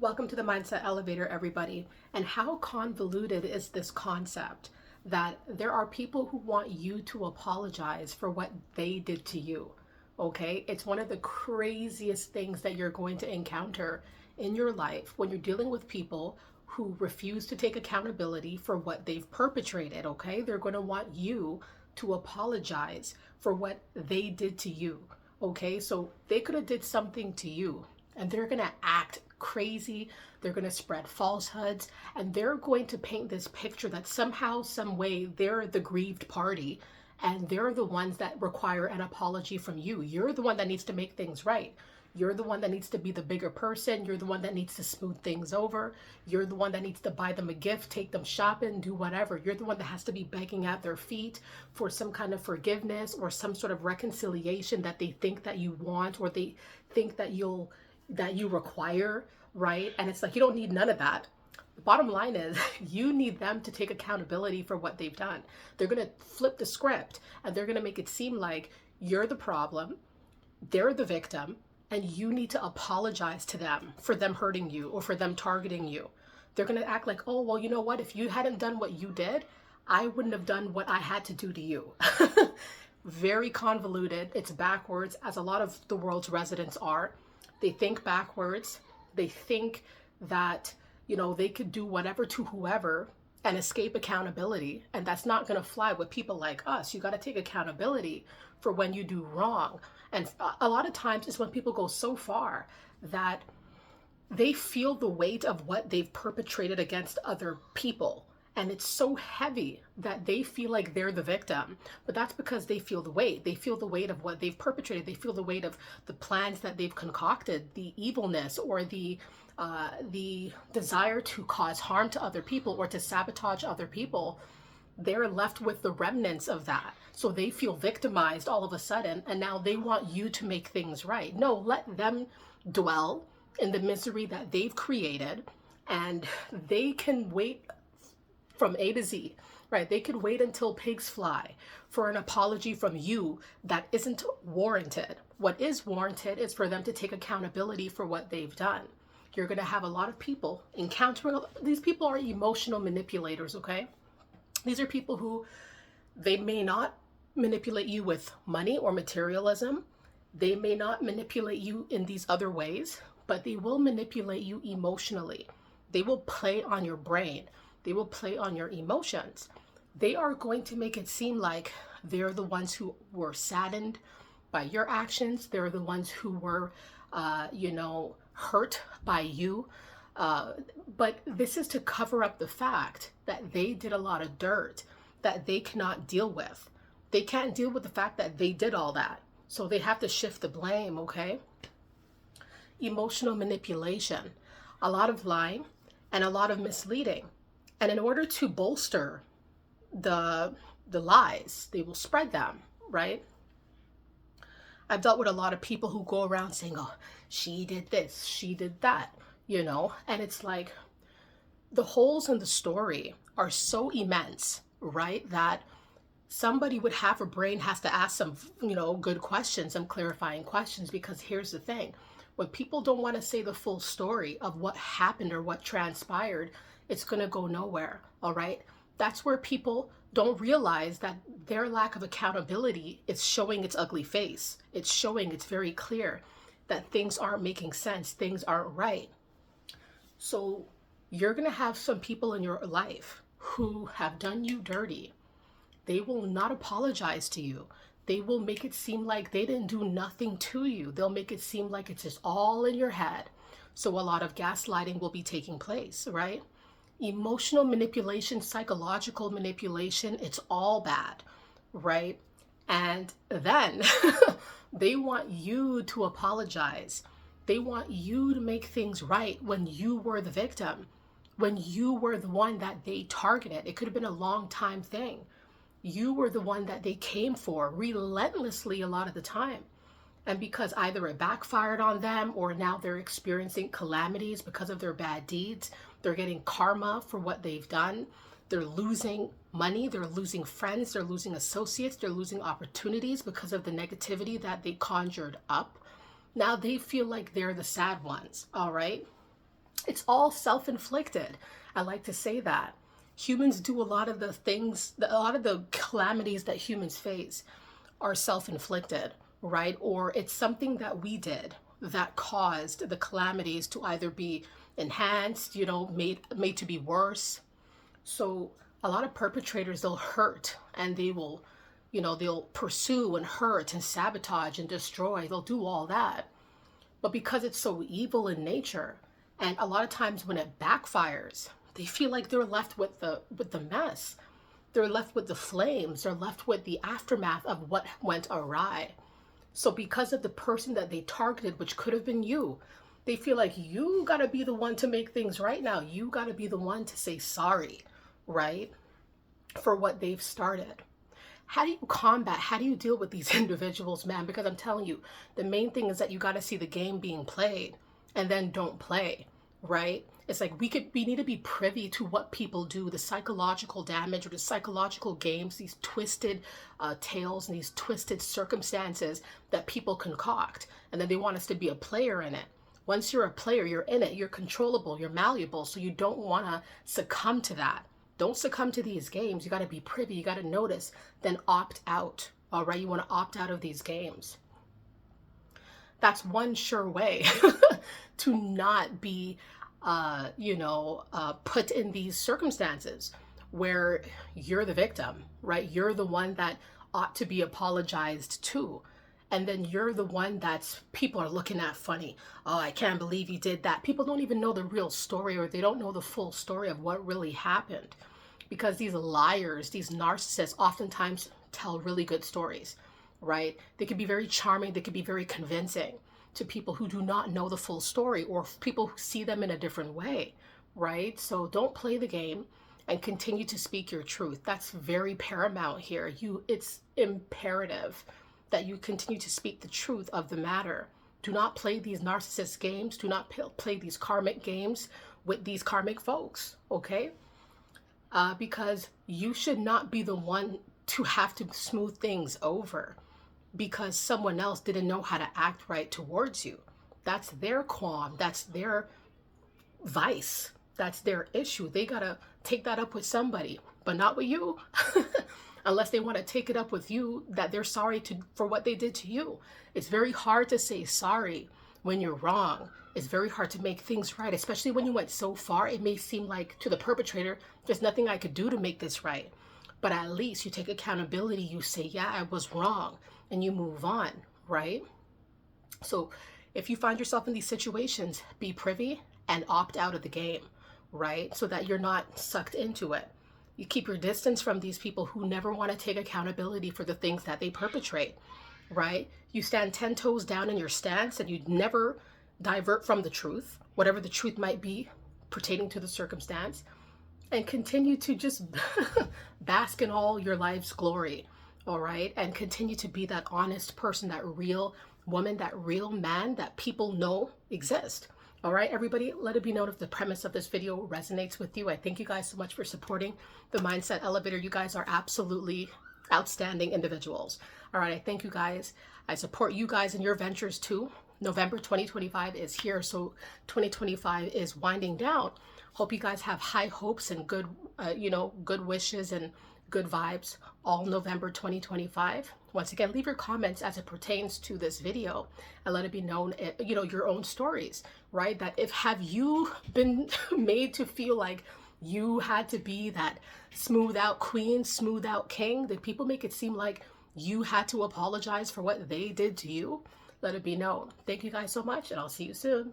Welcome to the Mindset Elevator, everybody. And how convoluted is this concept that there are people who want you to apologize for what they did to you? Okay, it's one of the craziest things that you're going to encounter in your life when you're dealing with people who refuse to take accountability for what they've perpetrated. Okay, they're going to want you to apologize for what they did to you. Okay, so they could have did something to you and they're going to act crazy. They're going to spread falsehoods, and they're going to paint this picture that somehow, some way, they're the grieved party and they're the ones that require an apology from you. You're the one that needs to make things right. You're the one that needs to be the bigger person. You're the one that needs to smooth things over. You're the one that needs to buy them a gift, take them shopping, do whatever. You're the one that has to be begging at their feet for some kind of forgiveness or some sort of reconciliation that they think that you want, or they think that you require, right? And it's like, you don't need none of that. The bottom line is you need them to take accountability for what they've done. They're going to flip the script and they're going to make it seem like you're the problem, they're the victim, and you need to apologize to them for them hurting you or for them targeting you. They're going to act like, oh, well, you know what? If you hadn't done what you did, I wouldn't have done what I had to do to you. Very convoluted. It's backwards, as a lot of the world's residents are. They think backwards. They think that, they could do whatever to whoever and escape accountability. And that's not going to fly with people like us. You got to take accountability for when you do wrong. And a lot of times it's when people go so far that they feel the weight of what they've perpetrated against other people. And it's so heavy that they feel like they're the victim. But that's because they feel the weight. They feel the weight of what they've perpetrated. They feel the weight of the plans that they've concocted, the evilness, or the desire to cause harm to other people or to sabotage other people. They're left with the remnants of that. So they feel victimized all of a sudden, and now they want you to make things right. No, let them dwell in the misery that they've created, and they can wait from A to Z, right? They could wait until pigs fly for an apology from you that isn't warranted. What is warranted is for them to take accountability for what they've done. You're going to have a lot of people encountering, these people are emotional manipulators, okay? These are people who, they may not manipulate you with money or materialism. They may not manipulate you in these other ways, but they will manipulate you emotionally. They will play on your brain. They will play on your emotions. They are going to make it seem like they're the ones who were saddened by your actions. They're the ones who were, hurt by you. But this is to cover up the fact that they did a lot of dirt that they cannot deal with. They can't deal with the fact that they did all that. So they have to shift the blame, okay? Emotional manipulation, a lot of lying, and a lot of misleading. And in order to bolster the lies, they will spread them, right? I've dealt with a lot of people who go around saying, oh, she did this, she did that, and it's like the holes in the story are so immense, right? That somebody with half a brain has to ask some, good questions, some clarifying questions, because here's the thing. When people don't want to say the full story of what happened or what transpired, it's going to go nowhere, all right? That's where people don't realize that their lack of accountability is showing its ugly face. It's showing, it's very clear that things aren't making sense, things aren't right. So you're going to have some people in your life who have done you dirty. They will not apologize to you. They will make it seem like they didn't do nothing to you. They'll make it seem like it's just all in your head. So a lot of gaslighting will be taking place, right? Emotional manipulation, psychological manipulation, it's all bad, right? And then they want you to apologize. They want you to make things right when you were the victim, when you were the one that they targeted. It could have been a long time thing. You were the one that they came for relentlessly a lot of the time. And because either it backfired on them or now they're experiencing calamities because of their bad deeds, they're getting karma for what they've done. They're losing money, they're losing friends, they're losing associates, they're losing opportunities because of the negativity that they conjured up. Now they feel like they're the sad ones, all right? It's all self-inflicted. I like to say that. Humans do a lot of the things, a lot of the calamities that humans face are self-inflicted, right? Or it's something that we did that caused the calamities to either be enhanced, made to be worse. So a lot of perpetrators, they'll hurt and they will, they'll pursue and hurt and sabotage and destroy. They'll do all that. But because it's so evil in nature, and a lot of times when it backfires, they feel like they're left with the mess. They're left with the flames. They're left with the aftermath of what went awry. So because of the person that they targeted, which could have been you, they feel like you got to be the one to make things right now. You got to be the one to say sorry, right? For what they've started. How do you combat, how do you deal with these individuals, man? Because I'm telling you, the main thing is that you got to see the game being played and then don't play, right? It's like we need to be privy to what people do, the psychological damage or the psychological games, these twisted tales and these twisted circumstances that people concoct. And then they want us to be a player in it. Once you're a player, you're in it, you're controllable, you're malleable. So you don't want to succumb to that. Don't succumb to these games. You got to be privy. You got to notice, then opt out. All right. You want to opt out of these games. That's one sure way to not be, put in these circumstances where you're the victim, right? You're the one that ought to be apologized to. And then you're the one that's people are looking at funny. Oh, I can't believe you did that. People don't even know the real story, or they don't know the full story of what really happened. Because these liars, these narcissists oftentimes tell really good stories, right? They can be very charming. They can be very convincing to people who do not know the full story, or people who see them in a different way, right? So don't play the game and continue to speak your truth. That's very paramount here. It's imperative that you continue to speak the truth of the matter. Do not play these narcissist games. Do not play these karmic games with these karmic folks, okay? Because you should not be the one to have to smooth things over because someone else didn't know how to act right towards you. That's their qualm. That's their vice. That's their issue. They got to take that up with somebody, but not with you. Unless they want to take it up with you that they're sorry for what they did to you. It's very hard to say sorry when you're wrong. It's very hard to make things right, especially when you went so far. It may seem like to the perpetrator, there's nothing I could do to make this right. But at least you take accountability. You say, yeah, I was wrong, and you move on, right? So if you find yourself in these situations, be privy and opt out of the game, right? So that you're not sucked into it. You keep your distance from these people who never want to take accountability for the things that they perpetrate, right? You stand 10 toes down in your stance and you never divert from the truth, whatever the truth might be pertaining to the circumstance, and continue to just bask in all your life's glory, all right? And continue to be that honest person, that real woman, that real man that people know exist. All right, everybody, let it be known if the premise of this video resonates with you. I thank you guys so much for supporting the Mindset Elevator. You guys are absolutely outstanding individuals. All right, I thank you guys. I support you guys in your ventures too. November 2025 is here, so 2025 is winding down. Hope you guys have high hopes and good, good wishes and good vibes all November 2025. Once again, leave your comments as it pertains to this video and let it be known, your own stories, right? That have you been made to feel like you had to be that smooth out queen, smooth out king? Did people make it seem like you had to apologize for what they did to you? Let it be known. Thank you guys so much, and I'll see you soon.